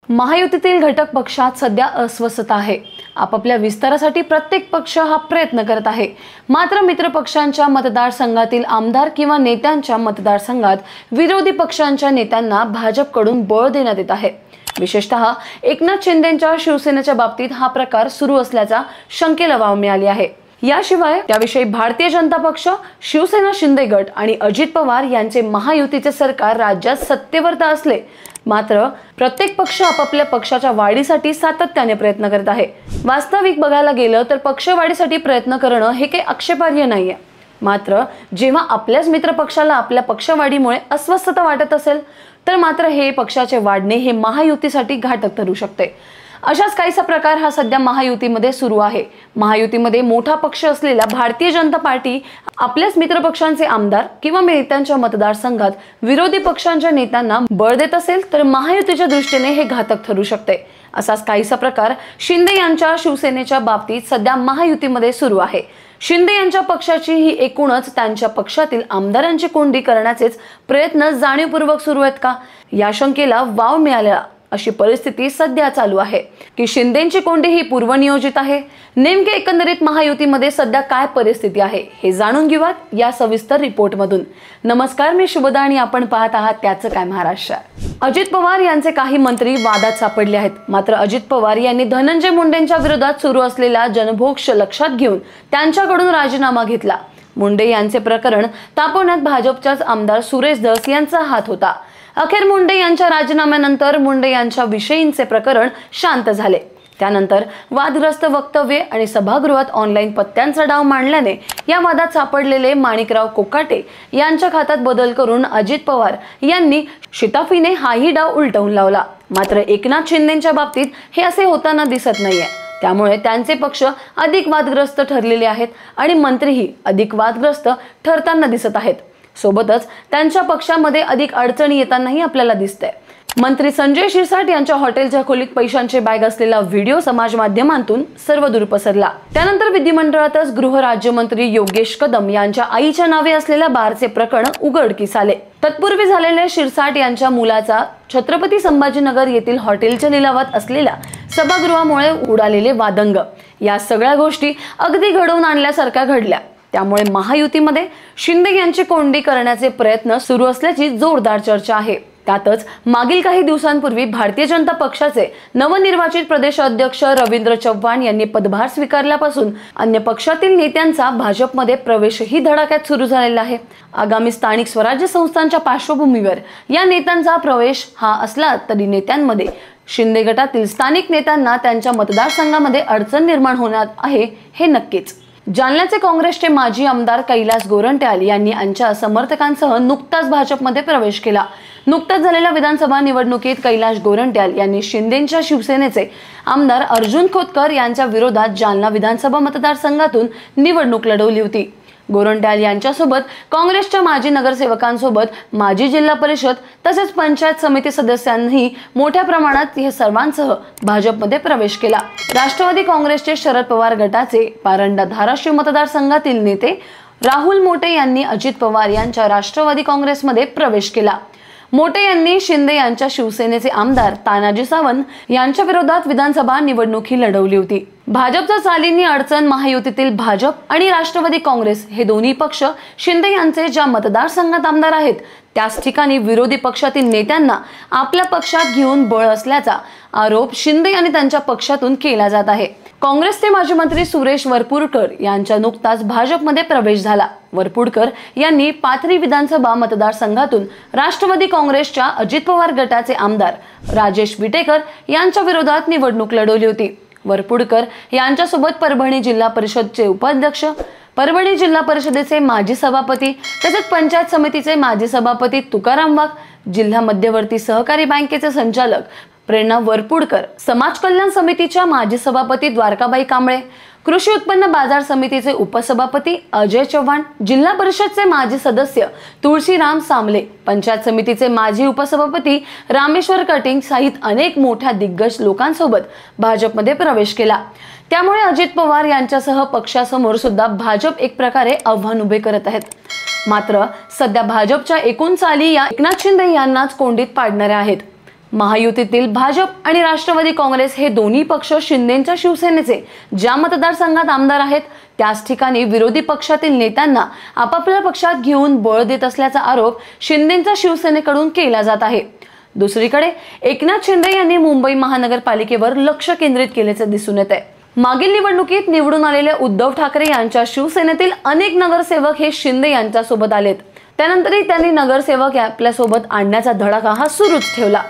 महायुतीतील घटक पक्षात सध्या अस्वस्थता आहे। आपापल्या विस्तारासाठी प्रत्येक पक्ष हा प्रयत्न करत आहे। मात्र मित्र पक्षांच्या मतदारसंघातील आमदार किंवा नेत्यांच्या मतदारसंघात विरोधी पक्षांच्या नेत्यांना भाजपकडून बळ देण्यात येत आहे। विशेषतः एकनाथ शिंदेंच्या शिवसेनेच्या बाबतीत हा प्रकार सुरू असल्याचा शंकेला वाव मिळाली आहे। याशिवाय त्याविषयी भारतीय जनता पक्ष, शिवसेना शिंदे गट आणि अजित पवार यांचे महायुतीचे सरकार राज्यात सत्तेवर असले मात्र प्रत्येक पक्ष आपापल्या पक्षाच्या वाढीसाठी सातत्याने प्रयत्न करत आहे। वास्तविक बघायला गेलं तर पक्ष वाढीसाठी प्रयत्न करणं हे काही आक्षेपार्ह नाहीये। मात्र जेव्हा आपल्याच मित्र पक्षाला आपल्या पक्षवाढीमुळे अस्वस्थता वाटत असेल तर मात्र हे पक्षाचे वाढणे हे महायुतीसाठी घातक ठरू शकते। अशाच काहीसा प्रकार हा सध्या महायुतीमध्ये सुरू आहे। महायुतीमध्ये मोठा पक्ष असलेला भारतीय जनता पार्टी आपल्याच मित्र पक्षांचे आमदार किंवा नेत्यांच्या मतदारसंघात विरोधी पक्षांच्या नेत्यांना बळ देत असेल तर महायुतीच्या दृष्टीने हे घातक ठरू शकते। असाच काहीसा प्रकार शिंदे यांच्या शिवसेनेच्या बाबतीत सध्या महायुतीमध्ये सुरू आहे। शिंदे यांच्या पक्षाची ही एकूणच त्यांच्या पक्षातील आमदारांची कोंडी करण्याचेच प्रयत्न जाणीवपूर्वक सुरू आहेत का, या शंकेला वाव मिळाला अशी परिस्थिती सध्या चालू आहे की शिंदेंची कोंडी ही पूर्वनियोजित आहे। नेमके एकंदरीत महायुतीमध्ये सध्या काय परिस्थिती आहे हे जाणून घेऊयात या सविस्तर रिपोर्ट मधून। नमस्कार, मी शुभदा आणि आपण पाहत आहात त्याचं काय महाराष्ट्र। अजित पवार यांचे काही मंत्री वादात सापडले आहेत। मात्र अजित पवार यांनी धनंजय मुंडेंच्या विरोधात सुरू असलेला जनभोक्ष लक्षात घेऊन त्यांच्याकडून राजीनामा घेतला। मुंडे यांचे प्रकरण तापवण्यात भाजपच्याच आमदार सुरेश धस यांचा हात होता। अखेर मुंडे यांच्या राजीनाम्यानंतर मुंडे यांच्या विषयींचे प्रकरण शांत झाले। त्यानंतर वादग्रस्त वक्तव्ये आणि सभागृहात ऑनलाईन पत्त्यांचा डाव मांडल्याने या वादात सापडलेले माणिकराव कोकाटे यांच्या खात्यात बदल करून अजित पवार यांनी शिताफीने हाही डाव उलटवून लावला। मात्र एकनाथ शिंदेंच्या बाबतीत हे असे होताना दिसत नाहीये। त्यामुळे त्यांचे पक्ष अधिक वादग्रस्त ठरलेले आहेत आणि मंत्रीही अधिक वादग्रस्त ठरताना दिसत आहेत। सोबतच त्यांच्या पक्षामध्ये अधिक अडचणी येतानाही आपल्याला दिसतंय। मंत्री संजय शिरसाट यांच्या हॉटेलच्या खोलीत पैशांचे बॅग असलेला व्हिडिओ समाज माध्यमांतून सर्वदूर पसरला। त्यानंतर विधिमंडळातच गृहराज्यमंत्री योगेश कदम यांच्या आईच्या नावे असलेल्या बारचे प्रकरण उघडकीस आले। तत्पूर्वी झालेल्या शिरसाट यांच्या मुलाचा छत्रपती संभाजीनगर येथील हॉटेलच्या लिलावात असलेल्या सभागृहामुळे उडालेले वादंग, या सगळ्या गोष्टी अगदी घडवून आणल्यासारख्या घडल्या। त्यामुळे महायुतीमध्ये शिंदे यांची कोंडी करण्याचे प्रयत्न सुरू असल्याची जोरदार चर्चा आहे। त्यातच मागील काही दिवसांपूर्वी भारतीय जनता पक्षाचे नवनिर्वाचित प्रदेश अध्यक्ष रवींद्र चव्हाण यांनी पदभार स्वीकारल्यापासून अन्य पक्षातील नेत्यांचा भाजपमध्ये प्रवेशही धडाक्यात सुरू झालेला आहे। आगामी स्थानिक स्वराज्य संस्थांच्या पार्श्वभूमीवर या नेत्यांचा प्रवेश हा असला तरी नेत्यांमध्ये शिंदे गटातील स्थानिक नेत्यांना त्यांच्या मतदारसंघामध्ये अडचण निर्माण होणार आहे हे नक्कीच। जालन्याचे काँग्रेसचे माजी आमदार कैलास गोरंट्याल यांनी यांच्या समर्थकांसह नुकताच भाजपमध्ये प्रवेश केला। नुकताच झालेल्या विधानसभा निवडणुकीत कैलास गोरंट्याल यांनी शिंदेंच्या शिवसेनेचे आमदार अर्जुन खोतकर यांच्या विरोधात जालना विधानसभा मतदारसंघातून निवडणूक लढवली होती। गोरंट्याल यांच्यासोबत काँग्रेसच्या माजी नगरसेवकांसोबत माजी जिल्हा परिषद तसेच पंचायत समिती सदस्यांनी मोठ्या प्रमाणात हे सर्वांसह भाजपमध्ये प्रवेश केला। राष्ट्रवादी काँग्रेसचे शरद पवार गटाचे पारंडा धाराशिव मतदारसंघातील नेते राहुल मोटे यांनी अजित पवार यांच्या राष्ट्रवादी काँग्रेसमध्ये प्रवेश केला। मोटे यांनी शिंदे यांच्या शिवसेनेचे आमदार तानाजी सावंत यांच्या विरोधात विधानसभा निवडणूकही लढवली होती। भाजपच्या चालींनी अडचण महायुतीतील भाजप आणि राष्ट्रवादी काँग्रेस हे दोन्ही पक्ष शिंदे यांचे ज्या मतदारसंघात आमदार आहेत त्याच ठिकाणी विरोधी पक्षातील नेत्यांना आपल्या पक्षात घेऊन बळ असल्याचा आरोप शिंदे आणि त्यांच्या पक्षातून केला जात आहे। काँग्रेसचे माजी मंत्री सुरेश वरपुडकर यांचा नुकताच भाजपमध्ये प्रवेश झाला। वरपुडकर यांनी पाथरी विधानसभा मतदारसंघातून राष्ट्रवादी काँग्रेसच्या अजित पवार गटाचे आमदार राजेश विटेकर यांच्या विरोधात निवडणूक लढवली होती। वरपुडकर यांच्यासोबत परभणी जिल्हा परिषदचे उपाध्यक्ष, परभणी जिल्हा परिषदेचे माजी सभापती तसेच पंचायत समितीचे माजी सभापती तुकाराम वाघ, जिल्हा मध्यवर्ती सहकारी बँकेचे संचालक प्रेरणा वरपुडकर, समाज कल्याण समितीच्या माजी सभापती द्वारकाबाई कांबळे, कृषी उत्पन्न बाजार समितीचे उपसभापती अजय चव्हाण, जिल्हा परिषदचे माजी सदस्य तुळशीराम सामले, पंचायत समितीचे माजी उपसभापती रामेश्वर कटिंग सहित अनेक मोठ्या दिग्गज लोकांसोबत भाजपमध्ये प्रवेश केला। त्यामुळे अजित पवार यांच्यासह पक्षासमोर सुद्धा भाजप एक प्रकारे आव्हान उभे करत आहेत। मात्र सध्या भाजपच्या एकूण चाली या एकनाथ शिंदे यांनाच कोंडीत पाडणाऱ्या आहेत। महायुतीतील भाजप आणि राष्ट्रवादी काँग्रेस हे दोन्ही पक्ष शिंदेच्या शिवसेनेचे ज्या मतदारसंघात आमदार आहेत त्याच ठिकाणी विरोधी पक्षातील नेत्यांना आपापल्या पक्षात घेऊन बळ देत असल्याचा आरोप शिंदेच्या शिवसेनेकडून केला जात आहे। दुसरीकडे एकनाथ शिंदे यांनी मुंबई महानगरपालिकेवर लक्ष केंद्रित केल्याचे दिसून येत आहे। मागील निवडणुकीत निवडून आलेले उद्धव ठाकरे यांच्या शिवसेनेतील अनेक नगरसेवक हे शिंदे यांच्या सोबत आलेत। त्यानंतरही त्यांनी नगरसेवक आपल्या सोबत आणण्याचा धडाका हा सुरूच ठेवला।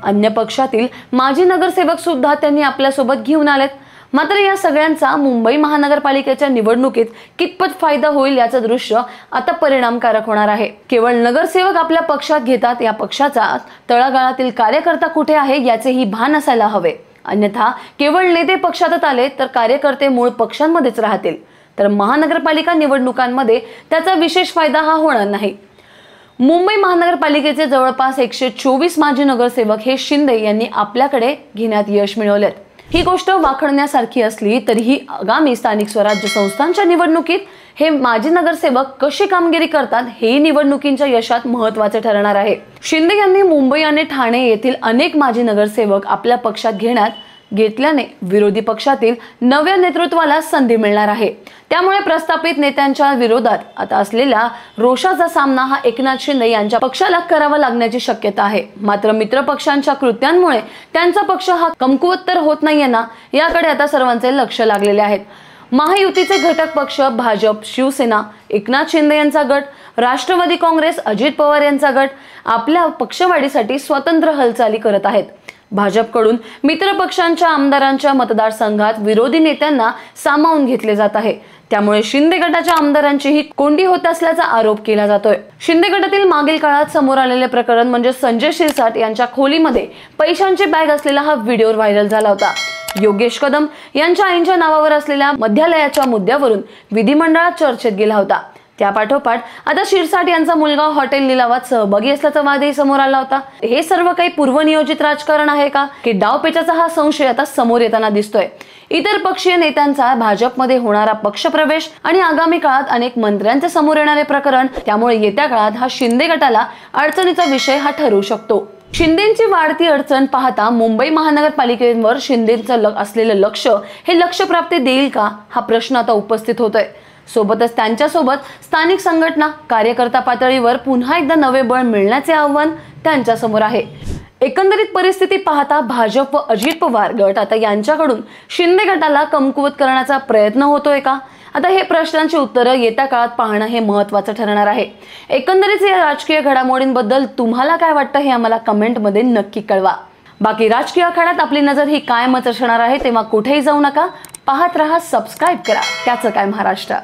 अन्य पक्षातील माजी नगरसेवक सुद्धा त्यांनी आपल्या सोबत घेऊन आलेत। मात्र या सगळ्यांचा मुंबई महानगरपालिकेच्या निवडणुकीत कितपत फायदा होईल याचं दृश्य आता परिणामकारक होणार आहे। केवळ नगरसेवक आपल्या पक्षात घेतात, या पक्षाचा तळागाळातील कार्यकर्ता कुठे आहे याचेही भान असायला हवे। अन्यथा केवळ नेते पक्षातच आले तर कार्यकर्ते मूळ पक्षांमध्येच राहतील, तर महानगरपालिका निवडणुकांमध्ये त्याचा विशेष फायदा हा होणार नाही। मुंबई महानगरपालिकेचे जवळपास 124 माजी नगरसेवक हे शिंदे यांनी आपल्याकडे घेण्यात यश मिळवलेत। ही गोष्ट वाखडण्यासारखी असली तरीही आगामी स्थानिक स्वराज्य संस्थांच्या निवडणुकीत हे माजी नगरसेवक कशी कामगिरी करतात हे निवडणुकीच्या यशात महत्त्वाचे ठरणार आहे। शिंदे यांनी मुंबई आणि ठाणे येथील अनेक माजी नगरसेवक आपल्या पक्षात घेतल्याने विरोधी पक्षातील नव्या नेतृत्वाला संधी मिळणार आहे। त्यामुळे प्रस्थापित नेत्यांच्या विरोधात आता असलेल्या रोषाचा सामना हा एकनाथ शिंदे यांच्या पक्षाला करावा लागण्याची शक्यता आहे। मात्र मित्र पक्षांच्या कृत्यांमुळे त्यांचा पक्ष हा कमकुवत तर होत नाहीये ना, याकडे आता सर्वांचे लक्ष लागलेले आहेत। महायुतीचे घटक पक्ष भाजप, शिवसेना, एकनाथ शिंदे यांचा गट, राष्ट्रवादी काँग्रेस, अजित पवार यांचा गट आपल्या पक्षवाढीसाठी स्वतंत्र हालचाली करत आहेत। भाजपकडून मित्र पक्षांच्या आमदारांच्या मतदारसंघात विरोधी नेत्यांना सामावून घेतले जात आहे। त्यामुळे शिंदे गटाच्या आमदारांचीही कोंडी होत असल्याचा आरोप केला जातोय। शिंदे गटातील मागील काळात समोर आलेले प्रकरण म्हणजे संजय शिरसाट यांच्या खोलीमध्ये पैशांची बॅग असलेला हा व्हिडिओ व्हायरल झाला होता। योगेश कदम यांच्या आईंच्या नावावर असलेल्या मद्यालयाच्या मुद्द्यावरून विधिमंडळात चर्चेत गेला होता। त्यापाठोपाठ आता शिरसाट यांचा मुलगा हॉटेल लिलावात सहभागी असल्याचा वादही समोर आला होता। हे सर्व काही पूर्वनियोजित राजकारण आहे का की डावपेचाचा हा संशय आता समोर येताना दिसतोय। इतर पक्षीय नेत्यांचा भाजपमध्ये होणारा पक्षप्रवेश आणि आगामी काळात अनेक मंत्र्यांचे समोर येणारे प्रकरण, त्यामुळे येत्या काळात हा शिंदे गटाला अडचणीचा विषय हा ठरू शकतो। शिंदेची वाढती अडचण पाहता मुंबई महानगरपालिकेवर शिंदेचं असलेलं लक्ष हे लक्ष्यप्राप्ती देईल का हा प्रश्न आता उपस्थित होतोय। सोबतच त्यांच्यासोबत स्थानिक संघटना, कार्यकर्ता पातळीवर पुन्हा एकदा नवे बळ मिळण्याचे आव्हान त्यांच्या समोर आहे। एकंदरीत परिस्थिती पाहता भाजप व अजित पवार गट आता यांच्याकडून शिंदे गटाला कमकुवत करण्याचा प्रयत्न होतोय का? आता हे प्रश्नांची उत्तरं येत्या काळात पाहणं हे महत्त्वाचं ठरणार आहे। एकंदरीत या राजकीय घडामोडींबद्दल तुम्हाला काय वाटतं हे आम्हाला कमेंटमध्ये नक्की कळवा। बाकी राजकीय आखाड्यात आपली नजर ही कायमच असणार आहे, तेव्हा कुठेही जाऊ नका, पाहत रहा, सबस्क्राईब करा। त्याचं काय महाराष्ट्र।